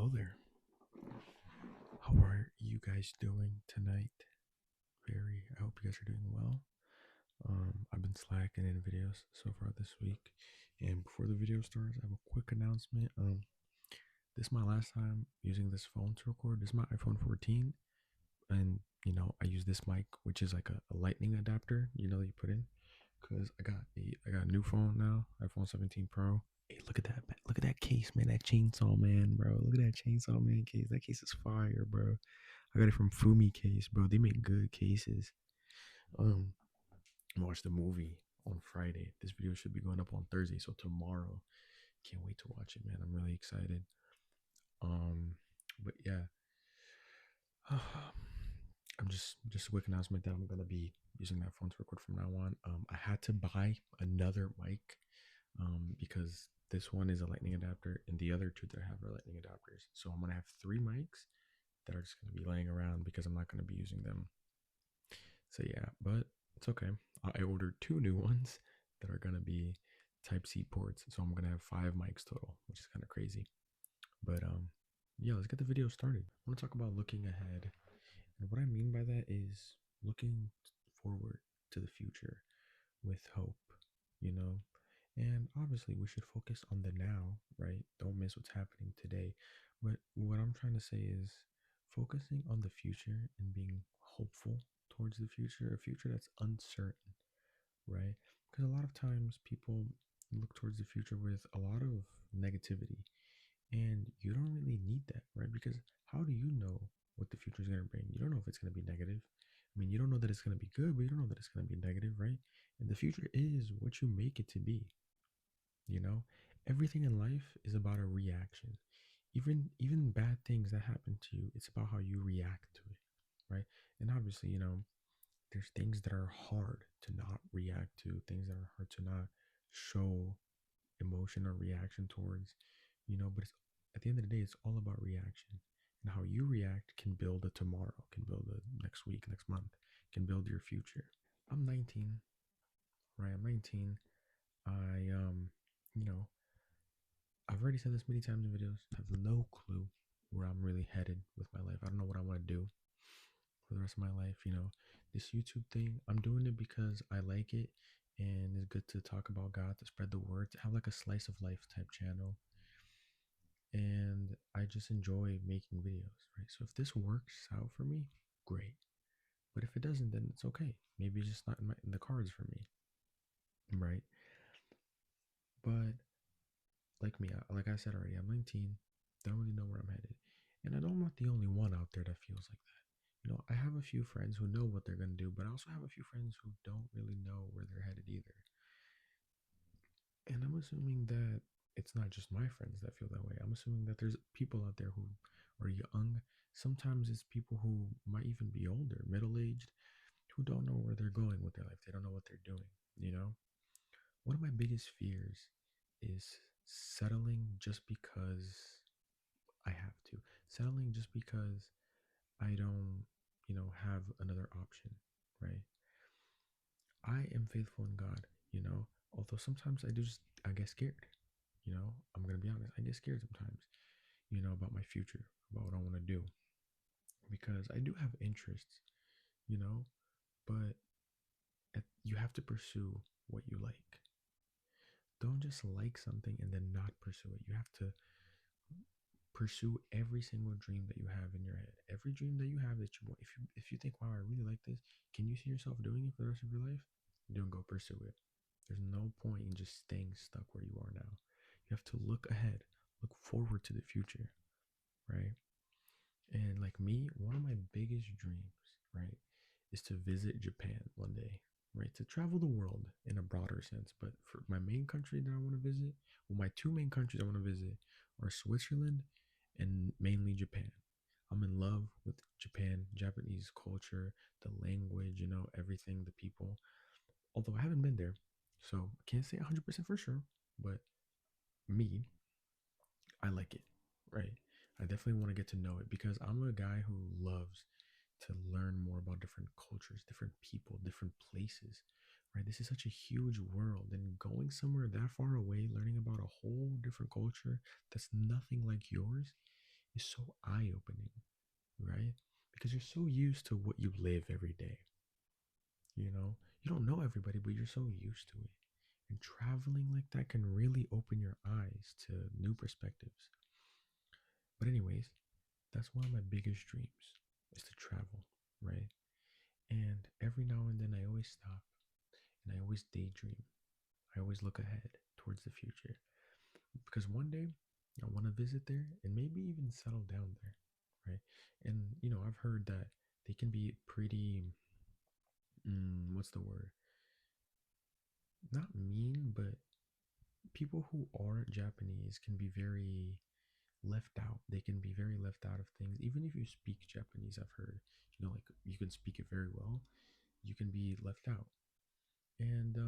Hello there. How are you guys doing tonight? I hope you guys are doing well. I've been slacking in videos so far this week. And before the video starts, I have a quick announcement. This is my last time using this phone to record. This is my iPhone 14. And, I use this mic, which is like a lightning adapter, that you put in. Because I got a new phone now, iPhone 17 Pro. Hey, look at that! Look at that case, man. That chainsaw man, bro. Look at that chainsaw man case. That case is fire, bro. I got it from Fumi Case, bro. They make good cases. Um, I watched the movie on Friday. This video should be going up on Thursday, so tomorrow. Can't wait to watch it, man. I'm really excited. Um, but yeah, I'm just a quick announcement that I'm gonna be using that phone to record from now on. I had to buy another mic, because this one is a lightning adapter and the other two that I have are lightning adapters. So I'm gonna have three mics that are just gonna be laying around because I'm not gonna be using them. So yeah, but it's okay. I ordered two new ones that are gonna be Type C ports. So I'm gonna have five mics total, which is kind of crazy. But yeah, let's get the video started. I want to talk about looking ahead, and what I mean by that is looking forward to the future with hope, you know. And obviously, we should focus on the now, right? Don't miss what's happening today. But what I'm trying to say is focusing on the future and being hopeful towards the future, a future that's uncertain, right? Because a lot of times people look towards the future with a lot of negativity, and you don't really need that, right? Because how do you know what the future is going to bring? You don't know if it's going to be negative. I mean, you don't know that it's going to be good, but you don't know that it's going to be negative, right? And the future is what you make it to be, you know. Everything in life is about a reaction. Even bad things that happen to you, it's about how you react to it, right? And obviously, there's things that are hard to not react to, things that are hard to not show emotion or reaction towards, but it's, at the end of the day, it's all about reaction. And how you react can build a tomorrow, can build a next week, next month, can build your future. I'm 19, right? I'm 19. I you know I've already said this many times in videos. I have no clue where I'm really headed with my life. I don't know what I want to do for the rest of my life. This YouTube thing, I'm doing it because I like it, and it's good to talk about God, to spread the word, to have like a slice of life type channel. And I just enjoy making videos, right? So if this works out for me, great. But if it doesn't, then it's okay. Maybe it's just not in the cards for me, right? But like me, like I said already, I'm 19, don't really know where I'm headed. And I know I'm not the only one out there that feels like that. I have a few friends who know what they're going to do, but I also have a few friends who don't really know where they're headed either. And I'm assuming that it's not just my friends that feel that way. I'm assuming that there's people out there who are young. Sometimes it's people who might even be older, middle aged, who don't know where they're going with their life. They don't know what they're doing, you know? One of my biggest fears is settling just because I have to. Settling just because I don't, have another option, right? I am faithful in God, although sometimes I get scared, I'm going to be honest. I get scared sometimes, about my future, about what I want to do, because I do have interests, you know, but you have to pursue what you like. Don't just like something and then not pursue it. You have to pursue every single dream that you have in your head. Every dream that you have that you want. If you think, wow, I really like this, can you see yourself doing it for the rest of your life? Don't go pursue it. There's no point in just staying stuck where you are now. You have to look ahead, look forward to the future, right? And like me, one of my biggest dreams, right, is to visit Japan one day, right? To travel the world in a broader sense. But for my main country that I want to visit, well, my two main countries I want to visit are Switzerland and mainly Japan. I'm in love with Japan, Japanese culture, the language, everything, the people. Although I haven't been there, so I can't say 100% for sure, but me, I like it, right? I definitely want to get to know it because I'm a guy who loves to learn more about different cultures, different people, different places, right? This is such a huge world, and going somewhere that far away, learning about a whole different culture that's nothing like yours, is so eye-opening, right? Because you're so used to what you live every day. You don't know everybody, but you're so used to it. And traveling like that can really open your eyes to new perspectives. But anyways, that's one of my biggest dreams is to travel, right? And every now and then I always stop and I always daydream. I always look ahead towards the future because one day I want to visit there and maybe even settle down there, right? And I've heard that they can be pretty, what's the word? Not mean, but people who aren't Japanese can be very left out. They can be very left out of things. Even if you speak Japanese, I've heard, like you can speak it very well, you can be left out. And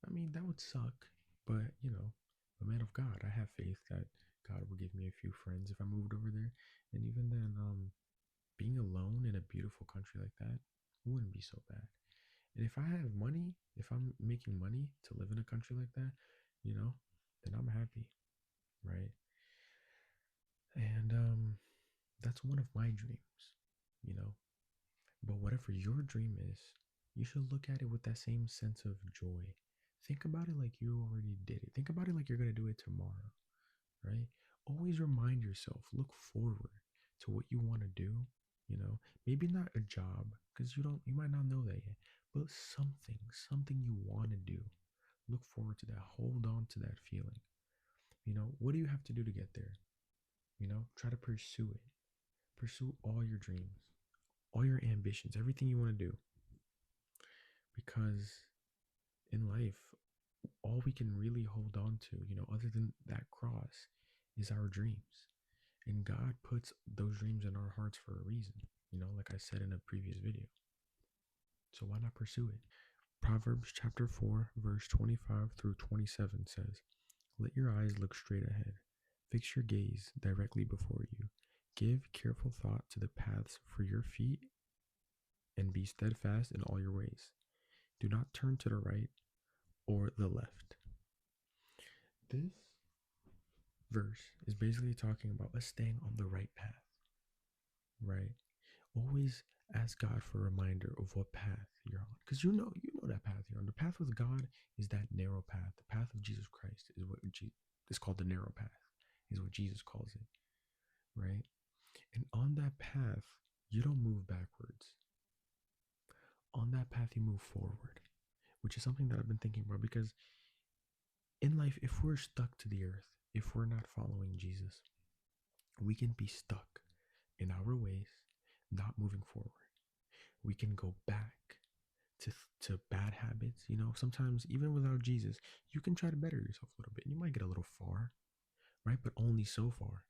I mean, that would suck, but a man of God, I have faith that God will give me a few friends if I moved over there. And even then, being alone in a beautiful country like that wouldn't be so bad. And if I have money, if I'm making money to live in a country like that, then I'm happy, right? And that's one of my dreams, you know. But whatever your dream is, you should look at it with that same sense of joy. Think about it like you already did it. Think about it like you're going to do it tomorrow, right? Always remind yourself, look forward to what you want to do, Maybe not a job because you might not know that yet, but something you want to do. Look forward to that. Hold on to that feeling. What do you have to do to get there? Try to pursue it. Pursue all your dreams, all your ambitions, everything you want to do. Because in life, all we can really hold on to, other than that cross, is our dreams. And God puts those dreams in our hearts for a reason, like I said in a previous video. So why not pursue it? Proverbs chapter 4, verse 25 through 27 says, "Let your eyes look straight ahead. Fix your gaze directly before you. Give careful thought to the paths for your feet and be steadfast in all your ways. Do not turn to the right or the left." This verse is basically talking about us staying on the right path, right? Always ask God for a reminder of what path you're on, because you know that path you're on. The path with God is that narrow path. The path of Jesus Christ is what is called the narrow path, is what Jesus calls it, right? And on that path, you don't move backwards. On that path, you move forward, which is something that I've been thinking about because in life, if we're stuck to the earth, if we're not following Jesus, we can be stuck in our ways, not moving forward. We can go back to bad habits. Sometimes even without Jesus, you can try to better yourself a little bit. You might get a little far, right? But only so far.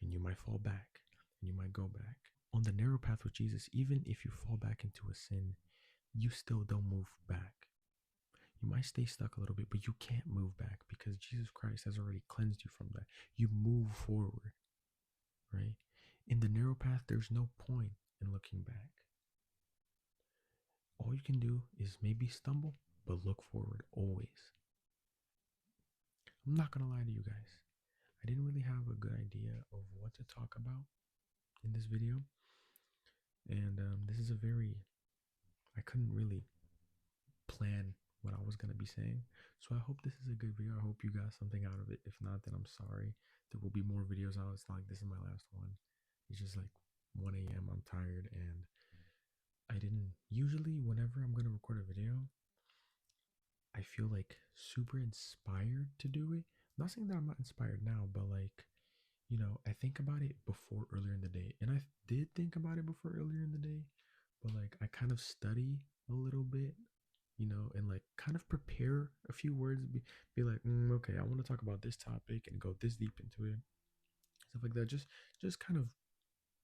And you might fall back and you might go back. On the narrow path with Jesus, even if you fall back into a sin, you still don't move back. You might stay stuck a little bit, but you can't move back because Jesus Christ has already cleansed you from that. You move forward, right? In the narrow path, there's no point in looking back. All you can do is maybe stumble, but look forward always. I'm not going to lie to you guys. I didn't really have a good idea of what to talk about in this video. And this is I couldn't really plan what I was going to be saying. So I hope this is a good video. I hope you got something out of it. If not, then I'm sorry. There will be more videos out. It's not like this is my last one. It's just like 1 a.m. I'm tired and I didn't usually whenever I'm gonna record a video, I feel like super inspired to do it. I'm not saying that I'm not inspired now, but like, I think about it before earlier in the day. And I did think about it before earlier in the day, but like I kind of study a little bit, and like kind of prepare a few words, be like, okay, I want to talk about this topic and go this deep into it. Stuff like that. Just kind of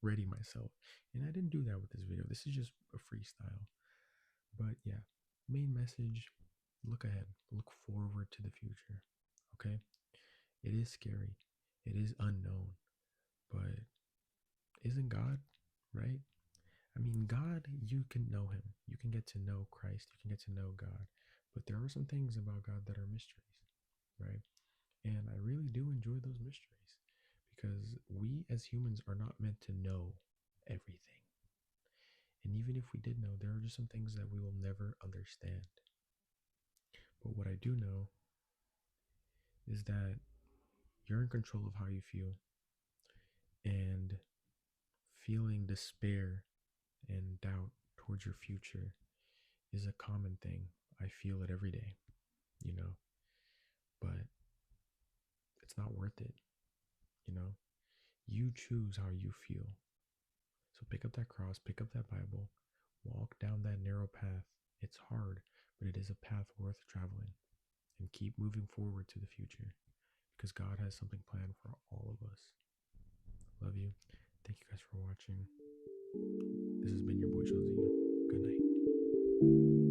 ready myself. And I didn't do that with this video. This is just a freestyle. But yeah, main message, look ahead, look forward to the future. Okay? It is scary. It is unknown. But isn't God, right? I mean, God, you can know him. You can get to know Christ. You can get to know God. But there are some things about God that are mysteries, right? And I really do enjoy those mysteries because we as humans are not meant to know everything. And even if we did know, there are just some things that we will never understand. But what I do know is that you're in control of how you feel, and feeling despair and doubt towards your future is a common thing. I feel it every day, you know, but it's not worth it, you know. You choose how you feel. So pick up that cross, pick up that Bible, walk down that narrow path. It's hard, but it is a path worth traveling, and keep moving forward to the future because God has something planned for all of us. Love you. Thank you guys for watching. This has been your boy Josie. Good night.